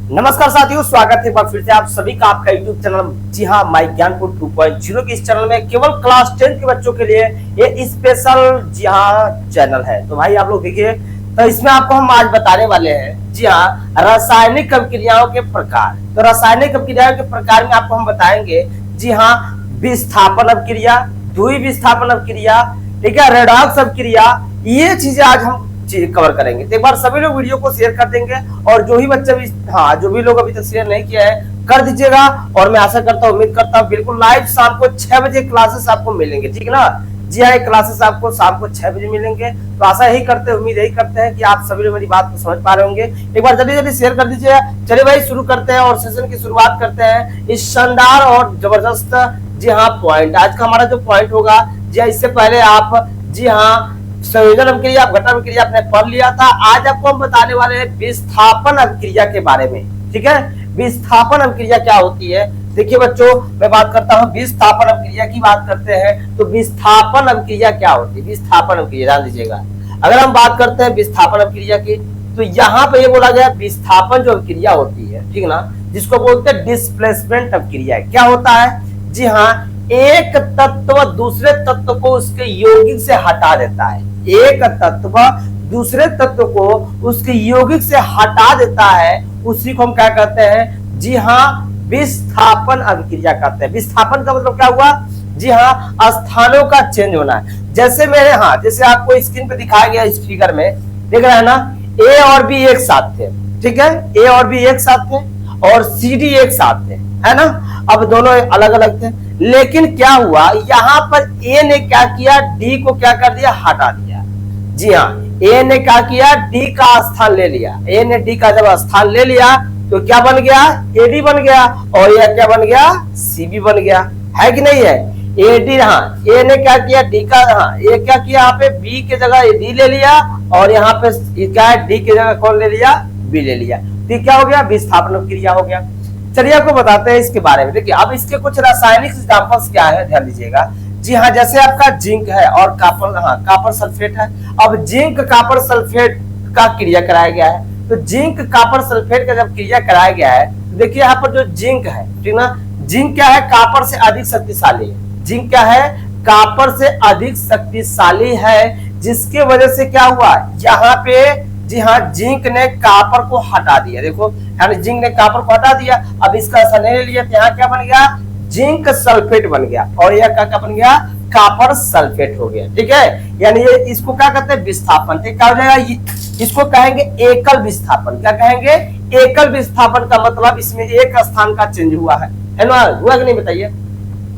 नमस्कार साथियों, स्वागत है एक बार फिर से आप सभी का आपका YouTube चैनल जी हाँ माई ज्ञानपुर 2.0 के इस चैनल में केवल क्लास 10 के बच्चों के लिए ये स्पेशल जी हाँ चैनल है। तो भाई आप लोग देखिए, तो इसमें आपको हम आज बताने वाले हैं जी हाँ रासायनिक अभिक्रियाओं के प्रकार। तो रासायनिक अभिक्रियाओं के प्रकार में आपको हम बताएंगे जी हाँ विस्थापन अभिक्रिया, द्वितीय विस्थापन अभिक्रिया, ठीक है, रेडॉक्स अभिक्रिया, ये चीजें आज हम कवर करेंगे। तो एक बार सभी लोग वीडियो को शेयर कर देंगे और जो भी लोग अभी तक शेयर नहीं किया है कर दीजिएगा। और मैं आशा करता हूँ, उम्मीद करता हूँ बिल्कुल लाइव शाम को 6 बजे क्लासेस आपको मिलेंगे, ठीक है ना। जी हाँ, क्लासेस आपको शाम को 6 बजे मिलेंगे। तो आशा यही करते हैं, उम्मीद यही करते हैं कि आप सभी लोग मेरी बात को समझ पा रहे होंगे। एक बार जल्दी जल्दी शेयर कर दीजिए। चलिए भाई शुरू करते हैं और सेशन की शुरुआत करते हैं इस शानदार और जबरदस्त जी हाँ पॉइंट। आज का हमारा जो पॉइंट होगा जी हाँ, इससे पहले आप जी हाँ संयोजन अभिक्रिया, घटना अभिक्रिया आपने पढ़ लिया था। आज आपको हम बताने वाले हैं विस्थापन अभिक्रिया के बारे में, ठीक है। विस्थापन अभिक्रिया क्या होती है? देखिए बच्चों, मैं बात करता हूं विस्थापन अभिक्रिया की बात करते हैं तो विस्थापन अभिक्रिया क्या होती है? विस्थापन अभिक्रिया जान लीजिएगा। अगर हम बात करते हैं विस्थापन अभिक्रिया की तो यहाँ पे ये बोला गया विस्थापन जो अभिक्रिया होती है, ठीक ना, जिसको बोलते हैं डिस्प्लेसमेंट अभिक्रिया। क्या होता है? जी हाँ, एक तत्व दूसरे तत्व को उसके यौगिक से हटा देता है। एक तत्व दूसरे तत्व को उसके यौगिक से हटा देता है, उसी को हम क्या कहते हैं? जी हाँ विस्थापन अभिक्रिया कहते हैं। विस्थापन का मतलब क्या हुआ? जी हाँ स्थानों का चेंज होना है। जैसे आपको स्क्रीन पे दिखाया गया इस फिगर में देख रहे हैं ना, ए और बी एक साथ थे, ठीक है, ए और बी एक साथ थे और सी डी एक साथ थे, है ना। अब दोनों अलग अलग थे, लेकिन क्या हुआ यहाँ पर ए ने क्या किया? डी को क्या कर दिया? हटा दिया। जी हाँ, ए ने क्या किया? डी का स्थान ले लिया। ए ने डी का जब स्थान ले लिया तो क्या बन गया? एडी बन गया और यह क्या बन गया? सीबी बन गया, है कि नहीं है? एडी, हाँ, ए ने क्या किया? डी का, हाँ, ए क्या किया? यहाँ पे बी के जगह डी ले लिया और यहाँ पे क्या है? डी की जगह कौन ले लिया? बी ले लिया। तो क्या हो गया? विस्थापन अभिक्रिया हो गया। चलिए आपको बताते हैं इसके बारे में। देखिए अब इसके कुछ रासायनिक एग्जांपल्स क्या है, ध्यान दीजिएगा। जी हाँ, जैसे आपका जिंक है और कापर सल्फेट है। अब जिंक कापर सल्फेट का क्रिया कराया गया है, तो जिंक कापर सल्फेट का जब क्रिया कराया गया है तो देखिए यहाँ पर जो जिंक है, ठीक ना, जिंक क्या है? कापर से अधिक शक्तिशाली है। जिंक क्या है? कापर से अधिक शक्तिशाली है, जिसके वजह से क्या हुआ यहाँ पे? जी हाँ, जिंक ने कापर को हटा दिया। देखो यानी जिंक ने कापर को हटा दिया। अब इसका सने ले लिया तो यहाँ क्या बन गया? जिंक सल्फेट बन गया और यह क्या बन गया? कापर सल्फेट हो गया, ठीक है। यानी ये इसको क्या कहते हैं? विस्थापन। ठीक, क्या हो जाएगा? इसको कहेंगे एकल विस्थापन। क्या कहेंगे? एकल विस्थापन का मतलब इसमें एक स्थान का चेंज हुआ है ना? हुआ कि नहीं बताइए।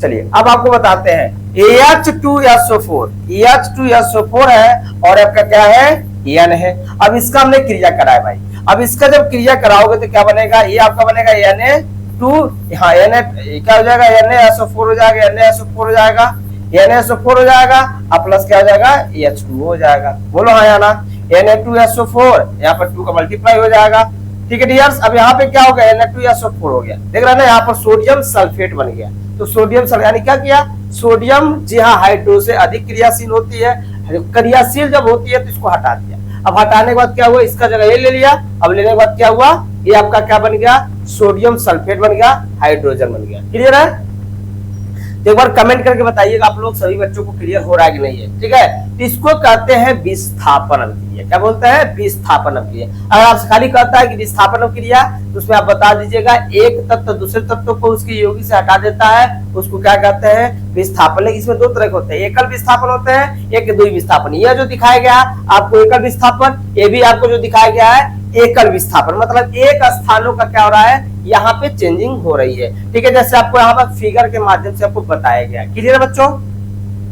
चलिए अब आपको बताते हैं AH2SO4 AH2SO4 है और आपका क्या है? एन है। अब इसका हमने क्रिया कराया भाई। अब इसका जब क्रिया कराओगे तो क्या बनेगा? ये आपका बनेगा Na2, हाँ क्या हो जाएगा? NaSO4 हो जाएगा, NaSO4 हो जाएगा, NaSO4 हो जाएगा, अब प्लस क्या हो जाएगा? H2 हो जाएगा। बोलो हाँ या ना? Na2SO4 यहाँ पर 2 का मल्टीप्लाई हो जाएगा, ठीक है डियर्स। अब यहाँ पे क्या हो गया? Na2SO4 हो गया, देख रहे हैं ना, यहाँ पर सोडियम सल्फेट बन गया। तो सोडियम सल्फेट यानी क्या किया? सोडियम जी हाँ हाइड्रो से अधिक क्रियाशील होती है, क्रियाशील जब होती है तो इसको हटा दिया। अब हटाने के बाद क्या हुआ? इसका जगह ये ले लिया। अब लेने के बाद क्या हुआ? ये आपका क्या बन गया? सोडियम सल्फेट बन गया, हाइड्रोजन बन गया। क्लियर है? तो एक बार कमेंट करके बताइएगा आप लोग सभी बच्चों को क्लियर हो रहा है कि नहीं है, ठीक है। तो इसको कहते हैं विस्थापन अभिक्रिया। क्या बोलते हैं? विस्थापन अभिक्रिया। अगर आपसे खाली कहता है कि विस्थापन अभिक्रिया तो उसमें आप बता दीजिएगा एक तत्व दूसरे तत्व को उसके यौगिक से हटा देता है, उसको क्या कहते हैं? विस्थापन। लेकिन इसमें दो तरह के होते हैं, एकल विस्थापन होते हैं, एक द्वितीय विस्थापन। यह जो दिखाया गया आपको एकल विस्थापन, ये भी आपको जो दिखाया गया है एकल विस्थापन, मतलब एक स्थानों का क्या हो रहा है? यहाँ पे चेंजिंग हो रही है, ठीक है। जैसे आपको यहाँ पर फिगर के माध्यम से आपको बताया गया। क्लियर है बच्चों?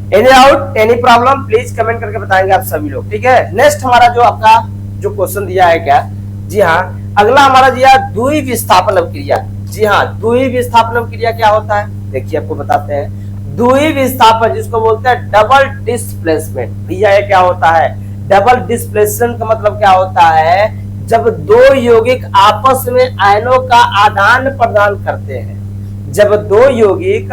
Any doubt, any problem, please comment करके बताएंगे आप सभी लोग, ठीक है। नेक्स्ट हमारा जो आपका जो क्वेश्चन दिया है क्या? जी हाँ, अगला हमारा दिया द्वितीय विस्थापन अभिक्रिया। जी हाँ, द्वितीय विस्थापन अभिक्रिया क्या होता है? देखिए आपको बताते हैं। द्वितीय विस्थापन जिसको बोलते हैं डबल डिस्प्लेसमेंट। भैया ये क्या होता है? डबल डिस्प्लेसमेंट का मतलब क्या होता है? जब दो यौगिक आपस में आयनों का आदान प्रदान करते हैं। जब दो यौगिक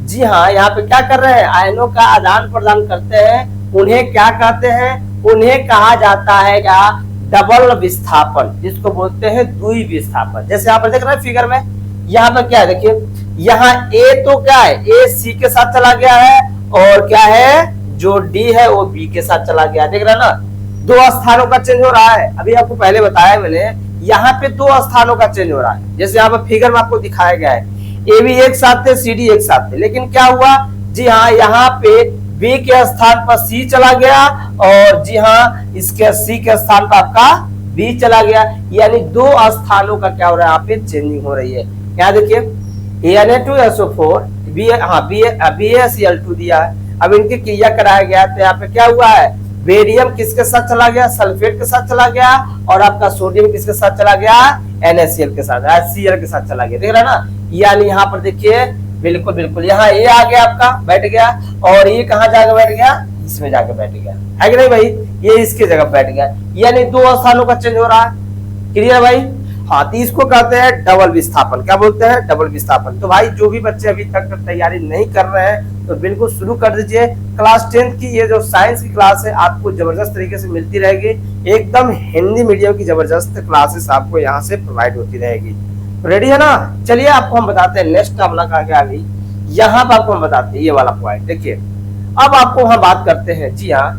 जी हाँ यहाँ पे क्या कर रहे हैं? आयनों का आदान प्रदान करते हैं, उन्हें क्या कहते हैं? उन्हें कहा जाता है क्या? डबल विस्थापन, जिसको बोलते हैं द्वि विस्थापन। जैसे यहाँ पर देख रहे हैं फिगर में, यहाँ पर क्या है देखिए, यहाँ ए तो क्या है, ए सी के साथ चला गया है, और क्या है जो डी है वो बी के साथ चला गया। देख रहे हैं ना, दो स्थानों का चेंज हो रहा है। अभी आपको पहले बताया मैंने, यहाँ पे दो स्थानों का चेंज हो रहा है। जैसे यहाँ पर फिगर में आपको दिखाया गया है, ए बी एक साथ थे, सी डी एक साथ थे, लेकिन क्या हुआ जी हाँ, यहाँ पे बी के स्थान पर सी चला गया, और जी हाँ इसके सी के स्थान पर आपका बी चला गया। यानी दो स्थानों का क्या हो रहा है, यहाँ पे चेंजिंग हो रही है। यहाँ देखिए Na2SO4 BaCl2 दिया है। अब इनकी क्रिया कराया गया, तो यहाँ पे क्या हुआ है, बेरियम किसके साथ चला गया, सल्फेट के साथ चला गया, और आपका सोडियम किसके साथ चला गया, NaCl के साथ, Cl के साथ चला गया। देख रहा ना, यानी यहाँ पर देखिए बिल्कुल बिल्कुल यहाँ ये आ गया आपका, बैठ गया, और ये कहाँ जाकर बैठ गया, इसमें जाकर बैठ गया, है कि नहीं भाई, ये इसके जगह बैठ गया। यानी दो स्थानों का चेंज हो रहा है। क्लियर भाई? हाँ, तो इसको कहते हैं डबल विस्थापन। क्या बोलते हैं, डबल विस्थापन। तो भाई जो भी बच्चे अभी तक तैयारी नहीं कर रहे हैं, तो बिल्कुल शुरू कर दीजिए। क्लास 10 की ये जो साइंस की क्लास है आपको जबरदस्त तरीके से मिलती रहेगी, एकदम हिंदी मीडियम की जबरदस्त क्लासेस आपको यहाँ से प्रोवाइड होती रहेगी। रेडी है ना? चलिए आपको हम बताते हैं नेक्स्ट हमला का क्या अभी यहाँ पर आपको हम बताते हैं ये वाला पॉइंट। देखिए अब आपको हम बात करते हैं, जी हाँ,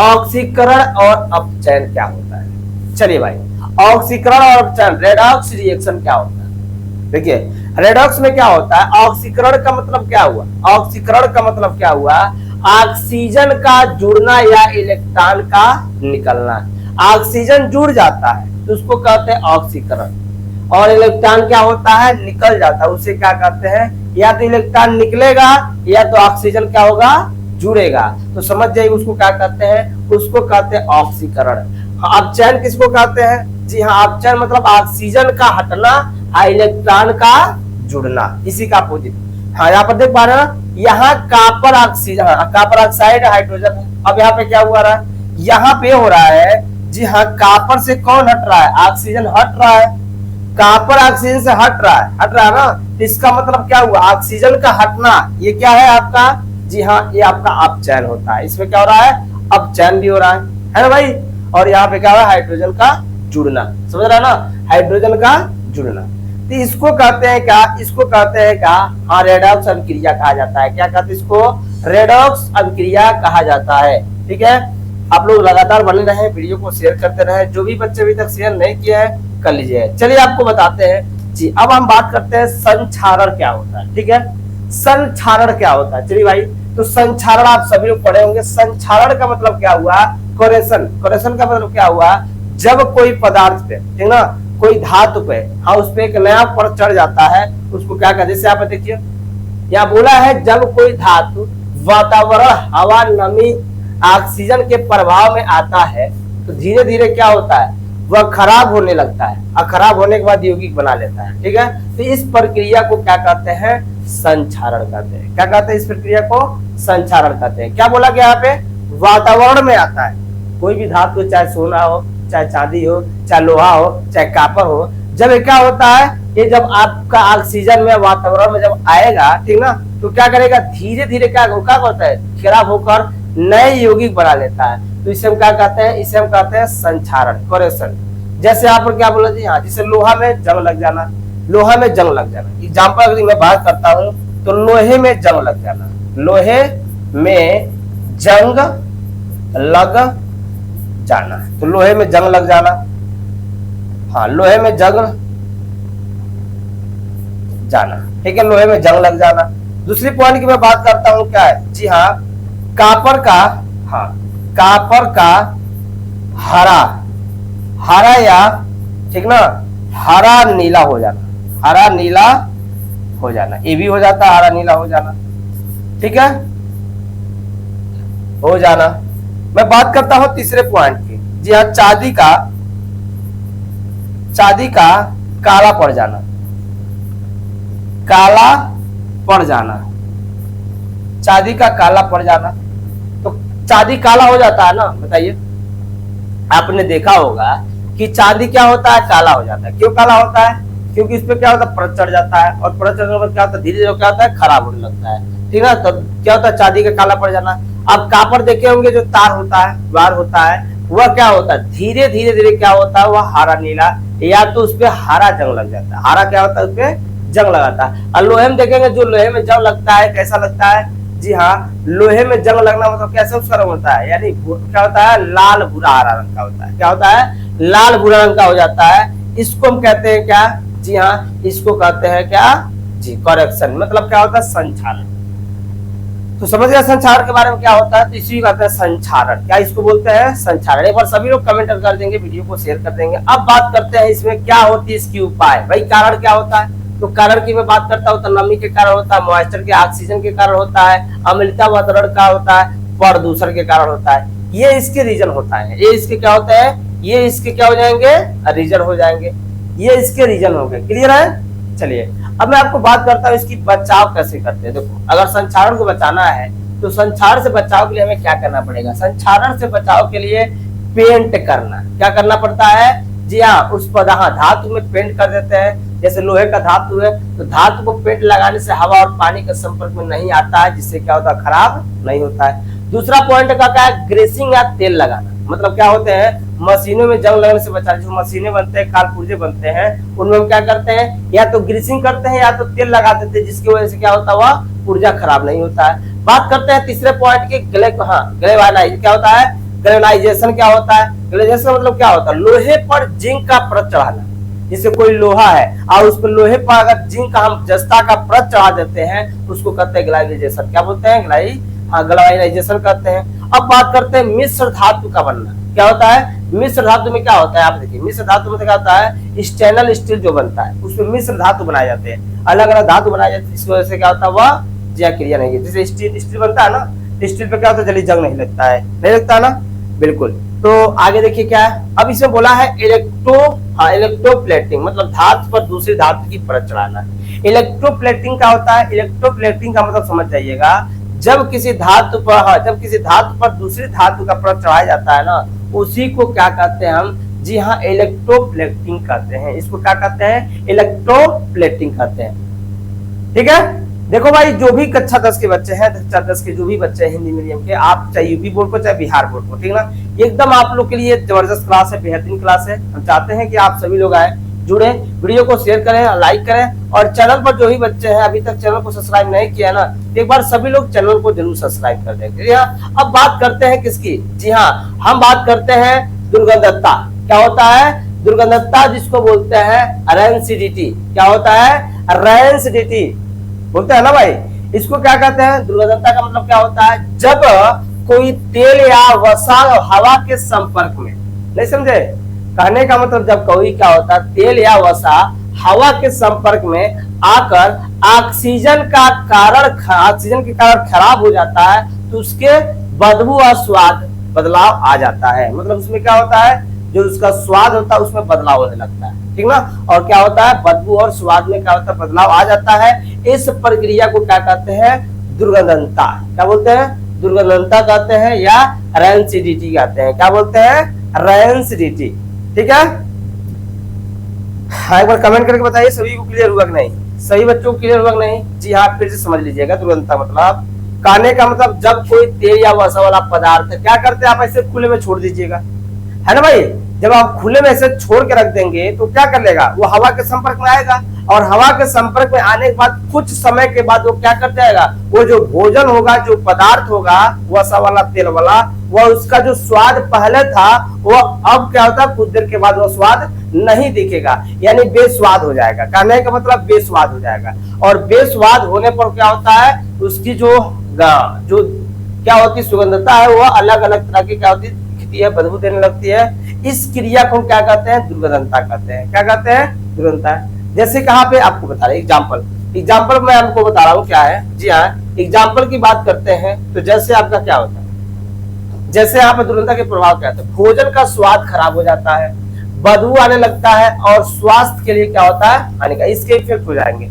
ऑक्सीकरण और अपचयन क्या होता है। चलिए भाई, ऑक्सीकरण और अपचयन, रेडॉक्स रिएक्शन क्या होता है। देखिए रेडॉक्स में क्या होता है, ऑक्सीकरण का मतलब क्या हुआ, ऑक्सीकरण का मतलब क्या हुआ, ऑक्सीजन का जुड़ना या इलेक्ट्रॉन का निकलना। ऑक्सीजन जुड़ जाता है तो उसको कहते हैं ऑक्सीकरण, और इलेक्ट्रॉन क्या होता है, निकल जाता है, उसे क्या कहते हैं, या तो इलेक्ट्रॉन निकलेगा या तो ऑक्सीजन क्या होगा, जुड़ेगा। तो समझ जाइए उसको क्या कहते हैं, उसको कहते हैं ऑक्सीकरण। अपचयन किसको कहते हैं, जी हाँ, अपचयन मतलब ऑक्सीजन का हटना, इलेक्ट्रॉन का जुड़ना, इसी का अपोजिट। हाँ यहाँ पर देख पा रहे हैं, यहाँ copper oxygen, copper oxide hydrogen. अब यहाँ पे क्या हुआ रहा है, यहाँ पे हो रहा है, जी हाँ, कापर से कौन हट रहा है, ऑक्सीजन हट रहा है, कापर ऑक्सीजन से हट रहा है ना। तो इसका मतलब क्या हुआ, ऑक्सीजन का हटना, ये क्या है आपका, जी हाँ, ये आपका अपचयन होता है। इसमें क्या हो रहा है, अपचयन भी हो रहा है ना भाई। और यहाँ पे क्या हो रहा है, हाइड्रोजन का जुड़ना, समझ रहा है ना, हाइड्रोजन का जुड़ना। तो इसको कहते हैं क्या, इसको कहते हैं क्या, हाँ, रेडॉक्स अभिक्रिया कहा जाता है। क्या कहते हैं इसको, रेडॉक्स अभिक्रिया कहा जाता है। ठीक है, आप लोग लगातार बने रहे, वीडियो को शेयर करते रहे, जो भी बच्चे अभी तक शेयर नहीं किया है कर लीजिए। चलिए आपको बताते हैं जी, अब हम बात करते हैं संक्षारण क्या होता है। ठीक है, संक्षारण क्या होता है। चलिए भाई, तो संक्षारण आप सभी लोग पढ़े होंगे। संक्षारण का मतलब क्या हुआ, कोरेशन। कोरेशन का मतलब क्या हुआ, जब कोई पदार्थ पे, ठीक ना, कोई धातु पे, हाँ, उस पे एक नया परत चढ़ जाता है, उसको क्या कहते हैं। जैसे आप देखिए यहाँ बोला है, जब कोई धातु वातावरण, हवा, नमी, ऑक्सीजन के प्रभाव में आता है तो धीरे धीरे क्या होता है, वह खराब होने लगता है, और खराब होने के बाद यौगिक बना लेता है। ठीक है, तो इस प्रक्रिया को क्या कहते हैं, संक्षारण कहते हैं। क्या कहते हैं, इस प्रक्रिया को संक्षारण कहते हैं। क्या बोला गया यहाँ पे, वातावरण में आता है कोई भी धातु, चाहे सोना हो, चाहे चांदी हो, चाहे लोहा हो, चाहे कापर हो, जब ये क्या होता है, ये जब आपका ऑक्सीजन में वातावरण में जब आएगा, ठीक ना, तो क्या करेगा, धीरे धीरे क्या होता है, खराब होकर नए यौगिक बना लेता है। तो इसे हम क्या कहते हैं, इसे हम कहते हैं संक्षारण, कोरेशन। जैसे यहाँ पर क्या बोला जी, हाँ, जैसे लोहा में जंग लग जाना, लोहा में जंग लग जाना। एग्जाम्पल अगर मैं बात करता हूँ तो लोहे में जंग लग जाना, लोहे में जंग लग जाना, तो लोहे में जंग लग जाना, हाँ, लोहे में जंग जाना। ठीक है, लोहे में जंग लग जाना। दूसरी पॉइंट की मैं बात करता हूँ, क्या है, जी हाँ, कापर का, हाँ, कापर का हरा, हरा या, ठीक ना, हरा नीला हो जाना, हरा नीला हो जाना, ये भी हो जाता है, हरा नीला हो जाना। ठीक है, हो जाना। मैं बात करता हूं तीसरे पॉइंट की, जी हाँ, चांदी का, चांदी का काला पड़ जाना, काला पड़ जाना, चांदी का काला पड़ जाना। तो चांदी काला हो जाता है ना, बताइए, आपने देखा होगा कि चांदी क्या होता है, काला हो जाता है। क्यों काला होता है, क्योंकि इस पे क्या होता है, परत चढ़ जाता है, और परत चढ़ने के बाद क्या होता है, धीरे धीरे क्या होता है, खराब होने लगता है। ठीक है, तो क्या होता है, चांदी का काला पड़ जाना। अब कापर देखे होंगे, जो तार होता है, वायर होता है, वह क्या होता है, धीरे धीरे धीरे क्या होता है, वह हरा नीला, या तो उस पे हरा जंग लग जाता है। हरा क्या होता है, उस पे जंग लगाता है। और लोहे में देखेंगे, जो लोहे में जंग लगता है कैसा लगता है, जी हाँ, लोहे में जंग लगना मतलब कैसे उसका रंग होता है, यानी क्या होता है, लाल भूरा हरा रंग का होता है। क्या होता है, लाल भूरा रंग का हो जाता है। इसको हम कहते हैं क्या, जी हाँ, इसको कहते हैं क्या जी, करेक्शन, मतलब क्या होता है, संक्षारण। तो समझ गया संक्षारण के बारे में क्या होता है, तो इसी को कहते हैं संक्षारण। क्या इसको बोलते हैं, संक्षारण। एक बार सभी लोग कमेंट कर देंगे, वीडियो को शेयर कर देंगे। अब बात करते हैं इसमें क्या होती है इसकी उपाय। भाई कारण क्या होता है, तो कारण की मैं बात करता हूँ तो नमी के कारण होता है, मॉइस्चर के, ऑक्सीजन के कारण होता है, अम्लता वातावरण का होता है, प्रदूषण के कारण होता है। ये इसके रीजन होता है, ये इसके क्या होता है, ये इसके क्या हो जाएंगे, रीजन हो जाएंगे, ये इसके रीजन हो गए। क्लियर है। चलिए अब मैं आपको बात करता हूँ इसकी बचाव कैसे करते हैं। देखो, अगर संक्षारण को बचाना है तो संक्षारण से बचाव के लिए हमें क्या करना पड़ेगा, संक्षारण से बचाव के लिए पेंट करना, क्या करना पड़ता है, जी हाँ, उस पर धातु में पेंट कर देते हैं। जैसे लोहे का धातु है तो धातु को पेंट लगाने से हवा और पानी के संपर्क में नहीं आता है, जिससे क्या होता है, खराब नहीं होता है। दूसरा पॉइंट का क्या है, ग्रेसिंग या तेल लगाना, मतलब क्या होते हैं, मशीनों में जंग लगने से बचाने, जो मशीनें बनते हैं, कारपुर्जे बनते हैं, उनमें हम क्या करते हैं, या तो ग्रीसिंग करते हैं या तो तेल लगा देते हैं, जिसकी वजह से क्या होता है, वह पुर्जा खराब नहीं होता है। बात करते हैं तीसरे पॉइंट के, गैल्वेनाइज क्या होता है, गैल्वेनाइजेशन क्या होता है, गैल्वेनाइजेशन मतलब क्या होता है, लोहे पर जिंक का परत चढ़ाना। जैसे कोई लोहा है और उस पर लोहे पर अगर जिंक का हम जस्ता का परत चढ़ा देते हैं, उसको कहते हैं गैल्वेनाइजेशन। क्या बोलते हैं, गैल्वेनाइजेशन कहते हैं। अब बात करते हैं मिश्र धातु का बनना। क्या होता है, मिश्र धातु में क्या होता है, आप देखिए, मिश्र धातु में क्या होता है, स्टेनलेस स्टील जो बनता है उसमें मिश्र धातु बनाए जाते हैं, अलग अलग धातु बनाए जाते हैं। इस वजह से क्या होता है, वह ज्या क्रिया नहीं है। जैसे स्टील बनता है ना, स्टील पे क्या होता है, जल्दी जंग नहीं लगता है, नहीं लगता ना, बिल्कुल। तो आगे देखिए क्या है, अब इसमें बोला है इलेक्ट्रोप्लेटिंग, मतलब धातु पर दूसरी धातु की परत चढ़ाना। इलेक्ट्रोप्लेटिंग क्या होता है, इलेक्ट्रोप्लेटिंग का मतलब समझ जाइएगा, जब किसी धातु पर दूसरी धातु का परत चढ़ाया जाता है ना, उसी को क्या कहते हैं हम, जी हाँ, इलेक्ट्रोप्लेटिंग कहते हैं। इसको क्या कहते हैं, इलेक्ट्रोप्लेटिंग कहते हैं। ठीक है। देखो भाई, जो भी कक्षा 10 के बच्चे हैं, कक्षा 10 के जो भी बच्चे हैं हिंदी मीडियम के, आप चाहे यूपी बोर्ड को चाहे बिहार बोर्ड को, ठीक ना, एकदम आप लोग के लिए जबरदस्त क्लास है, बेहतरीन क्लास है। हम चाहते हैं कि आप सभी लोग आए, जुड़े, वीडियो को शेयर करें, लाइक करें, और चैनल पर जो भी बच्चे हैं अभी तक चैनल को सब्सक्राइब नहीं किया ना, एक बार सभी लोग चैनल को जरूर सब्सक्राइब कर देंगे। अब बात करते हैं किसकी, जी हाँ, हम बात करते हैं दुर्गंधता। क्या होता है, दुर्गंधता जिसको बोलते हैं रैंसिडिटी। क्या होता है, रैंसिडिटी बोलते हैं ना भाई, इसको क्या कहते हैं, दुर्गंधता का मतलब क्या होता है, जब कोई तेल या वसा हवा के संपर्क में, नहीं समझे, कहने का मतलब जब कोई क्या होता है, तेल या वसा हवा के संपर्क में आकर ऑक्सीजन के कारण खराब हो जाता है, तो उसके बदबू और स्वाद बदलाव आ जाता है। मतलब उसमें क्या होता है, जो उसका स्वाद होता है उसमें बदलाव होने लगता है, ठीक ना। और क्या होता है, बदबू और स्वाद में क्या होता है, बदलाव आ जाता है। इस प्रक्रिया को क्या कहते हैं, दुर्गंधता। क्या बोलते हैं, दुर्गंधता कहते हैं, या रैंसिडिटी कहते हैं। क्या बोलते हैं, रैंसिडिटी। ठीक है। हाँ, एक बार कमेंट करके बताइए सभी को क्लियर हुआ कि नहीं, सभी बच्चों को क्लियर हुआ कि नहीं। जी हाँ, फिर से समझ लीजिएगा। दुर्गंधता मतलब, कहने का मतलब जब कोई तेल या वसा वाला पदार्थ, क्या करते हैं आप, ऐसे खुले में छोड़ दीजिएगा, है ना भाई। जब आप खुले में ऐसे छोड़ के रख देंगे तो क्या कर लेगा, वो हवा के संपर्क में आएगा, और हवा के संपर्क में आने के बाद कुछ समय के बाद वो क्या कर जाएगा, वो जो भोजन होगा, जो पदार्थ होगा वसा वाला, तेल वाला, वह उसका जो स्वाद पहले था वो अब क्या होता है, कुछ देर के बाद वो स्वाद नहीं दिखेगा, यानी बेस्वाद हो जाएगा। कहने का मतलब बेस्वाद हो जाएगा। और बेस्वाद होने पर क्या होता है, उसकी जो क्या होती है, सुगंधता है, वो अलग अलग तरह की क्या होती है, बदबू देने लगती है। इस क्रिया को क्या कहते हैं, दुर्गंधता कहते हैं। क्या कहते हैं, दुर्गंधता। जैसे कहाँ पे आपको बता रहे, एग्जाम्पल मैं आपको बता रहा हूँ क्या है। जी हाँ, एग्जाम्पल की बात करते हैं तो जैसे आपका क्या होता है, जैसे यहाँ पे दुर्गंधता के प्रभाव क्या होता है, भोजन का स्वाद खराब हो जाता है, बदबू आने लगता है, और स्वास्थ्य के लिए क्या होता है, हानि का, इसके इफेक्ट हो जाएंगे।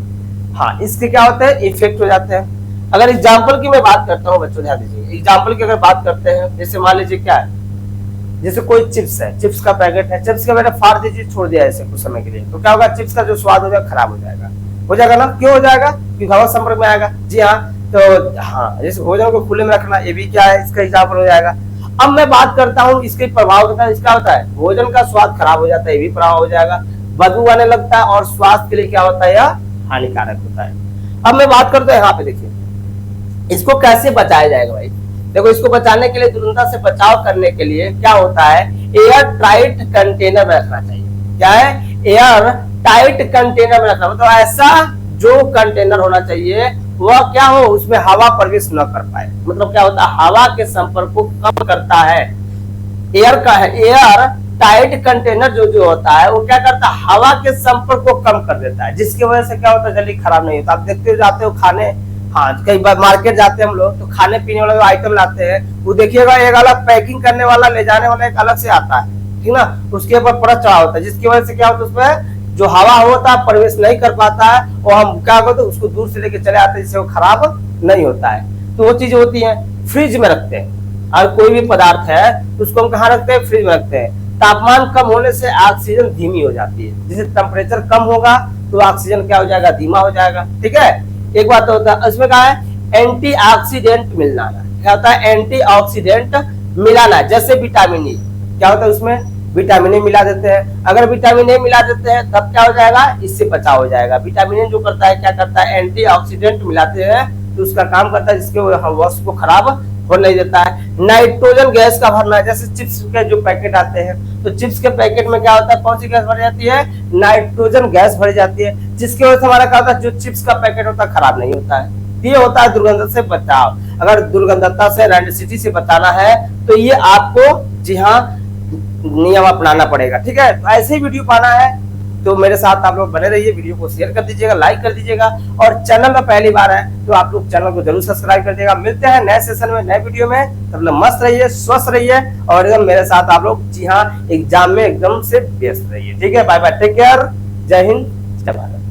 हाँ, इसके क्या होते हैं, इफेक्ट हो जाते हैं। अगर एग्जाम्पल की मैं बात करता हूँ बच्चों, ध्यान दीजिए, एग्जाम्पल की अगर बात करते हैं, जैसे मान लीजिए क्या है, जैसे कोई चिप्स है, चिप्स का पैकेट है, चिप्स का मैंने फाड़ दीजिए, छोड़ दिया ऐसे कुछ समय के लिए, तो क्या होगा, चिप्स का जो स्वाद हो जाएगा खराब हो जाएगा ना। क्यों हो जाएगा, क्योंकि हवा संपर्क में आएगा। जी हाँ, तो हाँ, जैसे भोजन को खुले में रखना, ये भी क्या है, इसका एग्जाम्पल हो जाएगा। अब मैं बात करता हूँ इसके प्रभाव के साथ। इसका होता है भोजन का स्वाद खराब हो जाता है, ये भी प्रभाव हो जाएगा, बदबू आने लगता है और स्वास्थ्य के लिए क्या होता है, यह हानिकारक होता है। अब मैं बात करता हूँ यहाँ पे देखिए इसको कैसे बचाया जाएगा भाई। देखो इसको बचाने के लिए, दुर्गंधता से बचाव करने के लिए क्या होता है, एयर टाइट कंटेनर में रखना चाहिए। क्या है, एयर टाइट कंटेनर में रखना, मतलब ऐसा जो कंटेनर होना चाहिए वह क्या हो, उसमें हवा प्रवेश न कर पाए। मतलब क्या होता है, हवा के संपर्क को कम करता है। एयर का है, एयर टाइट कंटेनर जो होता है वो क्या करता है, हवा के संपर्क को कम कर देता है, जिसकी वजह से क्या होता है, जल्दी खराब नहीं होता। आप देखते हो, जाते हो खाने, हाँ कई बार मार्केट जाते हैं हम लोग तो खाने पीने वाले आइटम लाते हैं, वो देखिएगा एक अलग पैकिंग करने वाला, ले जाने वाला एक अलग से आता है, ठीक ना, उसके ऊपर परत चढ़ा होता है, जिसकी वजह से क्या होता है, उसमें जो हवा होता है प्रवेश नहीं कर पाता है और हम क्या करते हैं उसको दूर से लेके चले आते हैं, जिससे वो खराब नहीं होता है। तो वो चीजें होती है, फ्रिज में रखते हैं। और कोई भी पदार्थ है तो उसको हम कहाँ रखते हैं, फ्रिज में रखते हैं। तापमान कम होने से ऑक्सीजन धीमी हो जाती है, जैसे टेम्परेचर कम होगा तो ऑक्सीजन क्या हो जाएगा, धीमा हो जाएगा। ठीक है, एक बात होता है इसमें क्या है, एंटीऑक्सीडेंट मिलाना। क्या होता है, एंटीऑक्सीडेंट मिलाना, जैसे विटामिन ई, क्या होता है उसमें विटामिन ए मिला देते हैं। अगर विटामिन ए मिला देते हैं तब क्या हो जाएगा, इससे बचाव हो जाएगा। विटामिन ए जो करता है, क्या करता है, एंटीऑक्सीडेंट मिलाते हैं तो उसका काम करता है, जिसके वस्तु को खराब हो नहीं देता है। नाइट्रोजन गैस का भरना, जैसे चिप्स के जो पैकेट आते हैं तो चिप्स के पैकेट में क्या होता है, कौन सी गैस भरी जाती है, नाइट्रोजन गैस भरी जाती है, जिसकी वजह से हमारा क्या होता है, जो चिप्स का पैकेट होता है खराब नहीं होता है। ये होता है दुर्गंधता से बचाव। अगर दुर्गंधता से, रैंडसिटी से बचाना है तो ये आपको जी हाँ नियम अपनाना पड़ेगा। ठीक है, तो ऐसे ही वीडियो पाना है तो मेरे साथ आप लोग बने रहिए, वीडियो को शेयर कर दीजिएगा, लाइक कर दीजिएगा, और चैनल में पहली बार है तो आप लोग चैनल को जरूर सब्सक्राइब कर दीजिएगा। मिलते हैं नए सेशन में, नए वीडियो में। तब लोग मस्त रहिए, स्वस्थ रहिए और एकदम मेरे साथ आप लोग जी हाँ एग्जाम में एकदम से व्यस्त रहिए। ठीक है, बाय बाय, टेक केयर, जय हिंद, जय भारत।